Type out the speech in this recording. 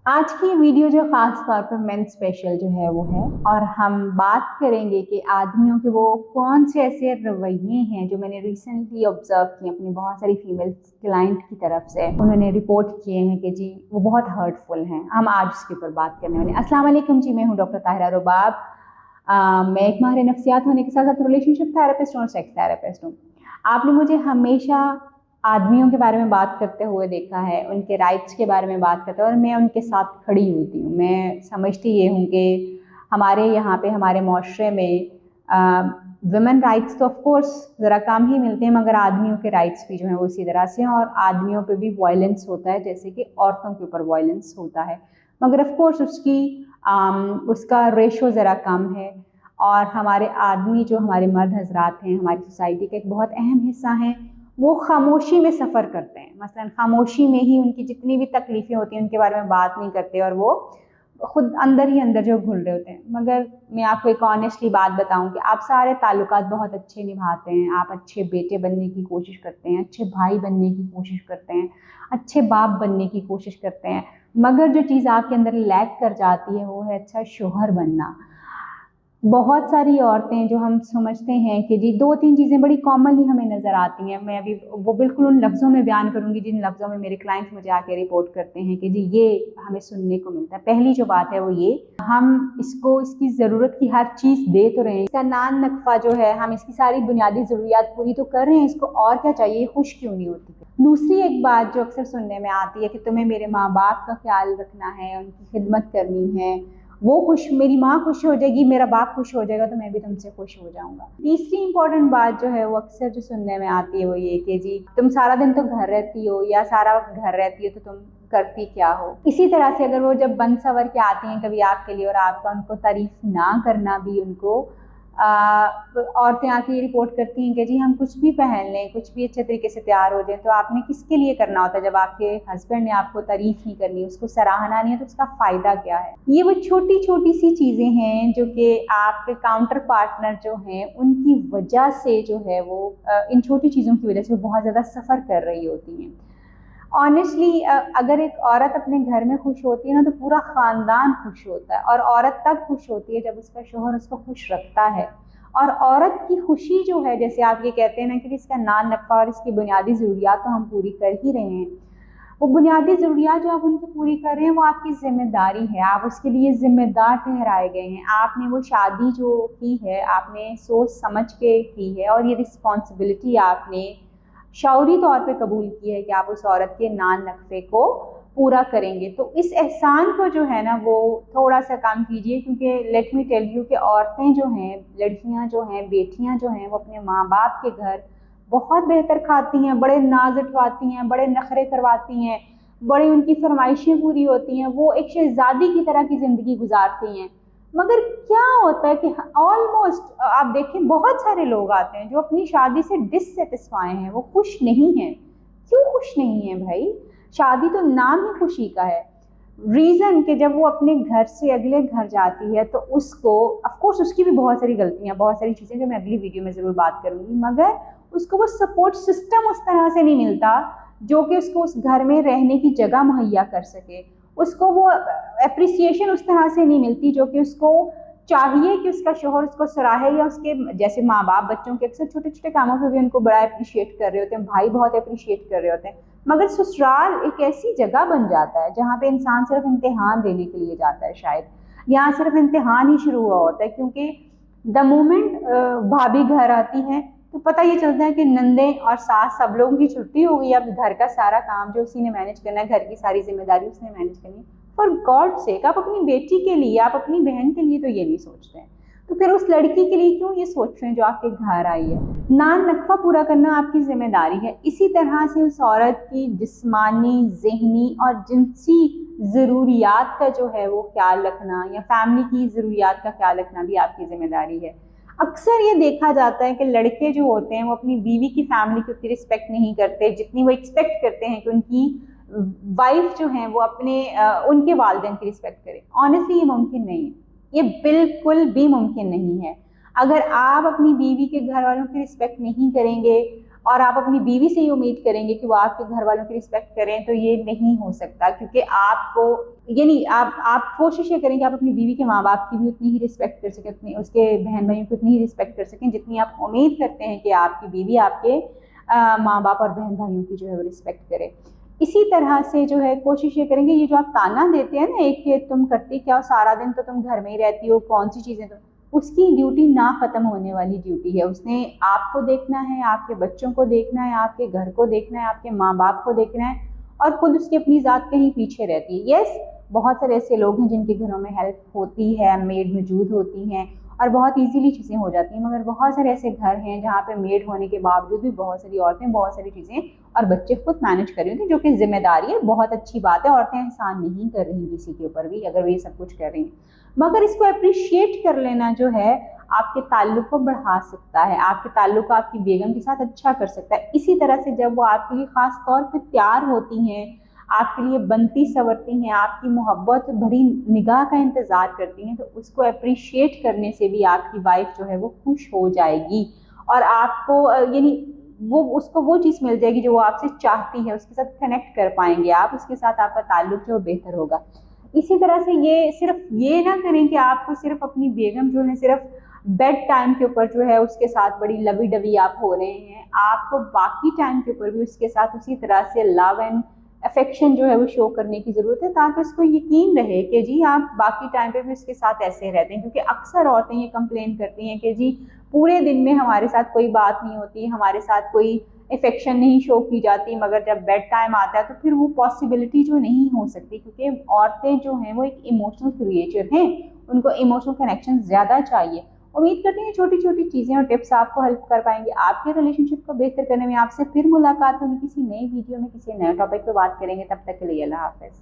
आज की वीडियो जो ख़ास तौर पर मेन स्पेशल जो है वो है, और हम बात करेंगे कि आदमियों के वो कौन से ऐसे रवैये हैं जो मैंने रिसेंटली ऑब्जर्व किए अपनी बहुत सारी फीमेल क्लाइंट की तरफ से। उन्होंने रिपोर्ट किए हैं कि जी वो बहुत हर्टफुल हैं। हम आज उसके ऊपर बात करने वाले हैं। अस्सलाम वालेकुम जी, मैं हूँ डॉक्टर ताहिरा रुबाब। मैं एक माहिर नफ्सियात होने के साथ साथ रिलेशनशिप थेरेपिस्ट और सेक्स थेरेपिस्ट हूँ। आपने मुझे हमेशा आदमियों के बारे में बात करते हुए देखा है, उनके राइट्स के बारे में बात करते हैं, और मैं उनके साथ खड़ी होती हूँ। मैं समझती ये हूँ कि हमारे यहाँ पे हमारे माशरे में वुमेन राइट्स तो ऑफ कोर्स ज़रा कम ही मिलते हैं, मगर आदमियों के राइट्स भी जो हैं वो इसी तरह से हैं, और आदमियों पे भी वायलेंस होता है जैसे कि औरतों के ऊपर वायलेंस होता है, मगर ऑफ कोर्स उसका रेशो ज़रा कम है। और हमारे आदमी जो हमारे मर्द हजरात हैं, हमारी सोसाइटी का एक बहुत अहम हिस्सा हैं, वो खामोशी में सफ़र करते हैं। मसलन खामोशी में ही उनकी जितनी भी तकलीफ़ें होती हैं उनके बारे में बात नहीं करते, और वो खुद अंदर ही अंदर जो घुल रहे होते हैं। मगर मैं आपको एक ऑनेस्टली बात बताऊं कि आप सारे ताल्लुकात बहुत अच्छे निभाते हैं, आप अच्छे बेटे बनने की कोशिश करते हैं, अच्छे भाई बनने की कोशिश करते हैं, अच्छे बाप बनने की कोशिश करते हैं, मगर जो चीज़ आपके अंदर लैक कर जाती है वो है अच्छा शोहर बनना। बहुत सारी औरतें जो हम समझते हैं कि जी दो तीन चीज़ें बड़ी कॉमनली हमें नज़र आती हैं, मैं अभी वो बिल्कुल उन लफ्ज़ों में बयान करूँगी जिन लफ्ज़ों में मेरे क्लाइंट्स मुझे आके रिपोर्ट करते हैं कि जी ये हमें सुनने को मिलता है। पहली जो बात है वो ये, हम इसकी ज़रूरत की हर चीज़ दे तो रहे हैं, इसका नान नक्फा जो है, हम इसकी सारी बुनियादी ज़रूरियात पूरी तो कर रहे हैं, इसको और क्या चाहिए, खुश क्यों नहीं होती। दूसरी एक बात जो अक्सर सुनने में आती है कि तुम्हें मेरे माँ बाप का ख्याल रखना है, उनकी खिदमत करनी है, वो खुश, मेरी माँ खुश हो जाएगी, मेरा बाप खुश हो जाएगा तो मैं भी तुमसे खुश हो जाऊंगा। तीसरी इंपॉर्टेंट बात जो है वो अक्सर जो सुनने में आती है वो ये कि जी तुम सारा दिन तो घर रहती हो, या सारा वक्त घर रहती हो तो तुम करती क्या हो। इसी तरह से अगर वो जब बन सवर के आती हैं कभी आपके लिए, और आपका उनको तारीफ ना करना भी उनको औरतें आके ये रिपोर्ट करती हैं कि जी हम कुछ भी पहन लें, कुछ भी अच्छे तरीके से तैयार हो जाए, तो आपने किसके लिए करना होता है। जब आपके हस्बैंड ने आपको तारीफ नहीं करनी, उसको सराहना नहीं है, तो उसका फ़ायदा क्या है। ये वो छोटी छोटी सी चीज़ें हैं जो कि आपके काउंटर पार्टनर जो हैं उनकी वजह से जो है वो इन छोटी चीज़ों की वजह से वो बहुत ज़्यादा सफ़र कर रही होती हैं। ऑनेस्टली अगर एक औरत अपने घर में खुश होती है ना तो पूरा ख़ानदान खुश होता है, और औरत तब खुश होती है जब उसका शोहर उसको खुश रखता है। और औरत की खुशी जो है, जैसे आप ये कहते हैं ना कि इसका नान नफ़ा और इसकी बुनियादी ज़रूरियात तो हम पूरी कर ही रहे हैं, वो बुनियादी ज़रूरियात जो आप उनकी पूरी कर रहे हैं वो आपकी ज़िम्मेदारी है, आप उसके लिए ज़िम्मेदार ठहराए गए हैं। आपने वो शादी जो की है आपने सोच समझ के की है, और ये रिस्पॉन्सिबिलिटी आपने शऊरी तौर पे कबूल की है कि आप उस औरत के नान नक्फे को पूरा करेंगे। तो इस एहसान को जो है ना वो थोड़ा सा कम कीजिए, क्योंकि लेट मी टेल यू कि औरतें जो हैं, लड़कियां जो हैं, बेटियां जो हैं, वो अपने माँ बाप के घर बहुत बेहतर खाती हैं, बड़े नाज उठवाती हैं, बड़े नखरे करवाती हैं, बड़ी उनकी फरमाइशें पूरी होती हैं, वो एक शहजादी की तरह की ज़िंदगी गुजारती हैं। मगर क्या होता है कि ऑलमोस्ट आप देखें बहुत सारे लोग आते हैं जो अपनी शादी से डिससेटिस्फाई हैं, वो खुश नहीं हैं। क्यों खुश नहीं है भाई? शादी तो नाम ही खुशी का है। रीज़न कि जब वो अपने घर से अगले घर जाती है तो उसको ऑफ कोर्स उसकी भी बहुत सारी गलतियां, बहुत सारी चीज़ें जो मैं अगली वीडियो में ज़रूर बात करूंगी, मगर उसको वो सपोर्ट सिस्टम उस तरह से नहीं मिलता जो कि उसको उस घर में रहने की जगह मुहैया कर सके। उसको वो एप्रिसिएशन उस तरह से नहीं मिलती जो कि उसको चाहिए कि उसका शोहर उसको सराहे, या उसके जैसे माँ बाप बच्चों के अक्सर छोटे छोटे कामों पे भी उनको बड़ा अप्रिशिएट कर रहे होते हैं, भाई बहुत अप्रिशिएट कर रहे होते हैं। मगर ससुराल एक ऐसी जगह बन जाता है जहाँ पे इंसान सिर्फ इम्तिहान देने के लिए जाता है। शायद यहाँ सिर्फ इम्तिहान ही शुरू हुआ होता है, क्योंकि द मोमेंट भाभी घर आती है तो पता ये चलता है कि नंदे और सास सब लोगों की छुट्टी हो गई, अब घर का सारा काम जो उसी ने मैनेज करना है, घर की सारी जिम्मेदारी उसने मैनेज करनी है। फॉर गॉड सेक, आप अपनी बेटी के लिए, आप अपनी बहन के लिए तो ये नहीं सोचते हैं, तो फिर उस लड़की के लिए क्यों ये सोच रहे हैं जो आपके घर आई है। नान नक्फा पूरा करना आपकी जिम्मेदारी है। इसी तरह से उस औरत की जिस्मानी, ज़हनी और जिनसी ज़रूरियात का जो है वो ख्याल रखना, या फैमिली की ज़रूरियात का ख्याल रखना भी आपकी जिम्मेदारी है। अक्सर ये देखा जाता है कि लड़के जो होते हैं वो अपनी बीवी की फैमिली की उतनी रिस्पेक्ट नहीं करते जितनी वो एक्सपेक्ट करते हैं कि उनकी वाइफ जो है वो अपने उनके वालिदैन की रिस्पेक्ट करे। ऑनेस्टली ये मुमकिन नहीं है, ये बिल्कुल भी मुमकिन नहीं है। अगर आप अपनी बीवी के घर वालों की रिस्पेक्ट नहीं करेंगे اور آپ اپنی بیوی سے ہی امید کریں گے کہ وہ آپ کے گھر والوں کی رسپیکٹ کریں، تو یہ نہیں ہو سکتا، کیونکہ آپ کو یعنی آپ کوشش یہ کریں کہ آپ اپنی بیوی کے ماں باپ کی بھی اتنی ہی رسپیکٹ کر سکیں، اتنی اس کے بہن بھائیوں کی اتنی ہی رسپیکٹ کر سکیں جتنی آپ امید کرتے ہیں کہ آپ کی بیوی آپ کے ماں باپ اور بہن بھائیوں کی جو ہے وہ رسپیکٹ کرے۔ اسی طرح سے جو ہے کوشش یہ کریں گے، یہ جو آپ تانا دیتے ہیں نا ایک کہ تم کرتی کیا ہو سارا دن، تو تم گھر میں ہی رہتی ہو، کون سی چیزیں، اس کی ڈیوٹی نہ ختم ہونے والی ڈیوٹی ہے۔ اس نے آپ کو دیکھنا ہے، آپ کے بچوں کو دیکھنا ہے، آپ کے گھر کو دیکھنا ہے، آپ کے ماں باپ کو دیکھنا ہے، اور خود اس کی اپنی ذات کہیں پیچھے رہتی ہے۔ یس، بہت سارے ایسے لوگ ہیں جن کے گھروں میں ہیلپ ہوتی ہے، میڈ موجود ہوتی ہیں اور بہت ایزیلی چیزیں ہو جاتی ہیں، مگر بہت سارے ایسے گھر ہیں جہاں پہ میڈ ہونے کے باوجود بھی بہت ساری عورتیں بہت ساری چیزیں اور بچے خود مینج کر رہی ہوتی ہیں، جو کہ ذمہ داری ہے، بہت اچھی بات ہے، عورتیں احسان نہیں کر رہی کسی کے اوپر بھی اگر وہ یہ سب کچھ کر رہی ہیں، مگر اس کو اپریشیٹ کر لینا جو ہے آپ کے تعلق کو بڑھا سکتا ہے، آپ کے تعلق کو آپ کی بیگم کے ساتھ اچھا کر سکتا ہے۔ اسی طرح سے جب وہ آپ کے لیے خاص طور پہ تیار ہوتی ہیں، آپ کے لیے بنتی سنورتی ہیں، آپ کی محبت بڑی نگاہ کا انتظار کرتی ہیں، تو اس کو اپریشیٹ کرنے سے بھی آپ کی وائف جو ہے وہ خوش ہو جائے گی، اور آپ کو یعنی وہ اس کو وہ چیز مل جائے گی جو وہ آپ سے چاہتی ہے، اس کے ساتھ کنیکٹ کر پائیں گے آپ، اس کے ساتھ آپ کا تعلق جو بہتر ہوگا۔ اسی طرح سے یہ صرف یہ نہ کریں کہ آپ کو صرف اپنی بیگم جو ہے صرف بیڈ ٹائم کے اوپر جو ہے اس کے ساتھ بڑی لوی ڈوی آپ ہو رہے ہیں، آپ کو باقی ٹائم کے اوپر بھی اس کے ساتھ اسی طرح سے لو اینڈ افیکشن جو ہے وہ شو کرنے کی ضرورت ہے، تاکہ اس کو یقین رہے کہ جی آپ باقی ٹائم پہ بھی اس کے ساتھ ایسے رہتے ہیں، کیونکہ اکثر عورتیں یہ کمپلین کرتی ہیں کہ جی پورے دن میں ہمارے ساتھ کوئی بات نہیں ہوتی، ہمارے ساتھ کوئی افیکشن نہیں شو کی جاتی، مگر جب بیڈ ٹائم آتا ہے تو پھر وہ پاسبلٹی جو نہیں ہو سکتی، کیونکہ عورتیں جو ہیں وہ ایک ایموشنل کریچر ہیں، ان کو ایموشنل کنیکشن زیادہ چاہیے۔ امید کرتے ہیں چھوٹی چھوٹی چیزیں اور ٹپس آپ کو ہیلپ کر پائیں گے آپ کے ریلیشن شپ کو بہتر کرنے میں۔ آپ سے پھر ملاقات ہوگی کسی نئی ویڈیو میں، کسی نئے ٹاپک پہ بات کریں گے، تب تک کے لیے اللہ حافظ۔